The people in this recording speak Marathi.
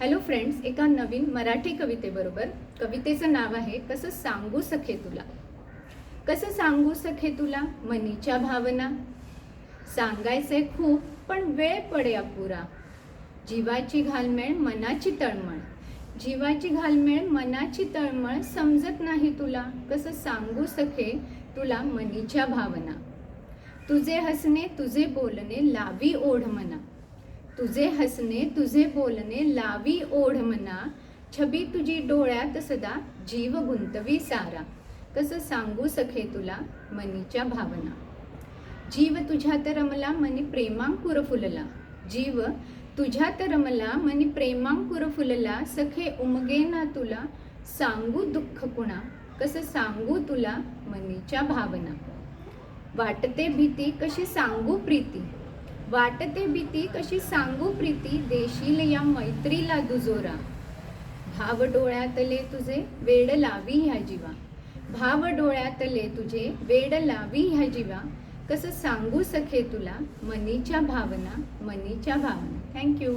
हॅलो फ्रेंड्स, एका नवीन मराठी कवितेबरोबर. कवितेचं नाव आहे कसं सांगू सखे तुला. कसं सांगू सखे तुला मनीच्या भावना. सांगायचंय खूप पण वेळ पडे अपुरा. जीवाची घालमेळ मनाची तळमळ, जीवाची घालमेळ मनाची तळमळ. समजत नाही तुला कसं सांगू सखे तुला मनीच्या भावना. तुझे हसणे तुझे बोलणे लावी ओढ मना. तुझे हसणे तुझे बोलणे लावी ओढ मना. छबी तुझी डोळ्यात सदा जीव गुंतवी सारा. कसं सांगू सखे तुला मनीच्या भावना. जीव तुझ्यात रमला मनी प्रेमांकुर फुलला. जीव तुझ्यात रमला मनी प्रेमांकुर फुलला. सखे उमगे ना तुला सांगू दुःख कुणा. कसं सांगू तुला मनीच्या भावना. वाटते भीती कशी सांगू प्रीती. वाटते भीती कशी सांगू प्रीती. देशील या मैत्रीला दुजोरा. भाव डोळ्यातले तुझे वेड लावी ह्या जीवा. भाव डोळ्यातले तुझे वेड लावी ह्या जीवा. कसं सांगू सखे तुला मनीच्या भावना, मनीच्या भावना. थँक्यू.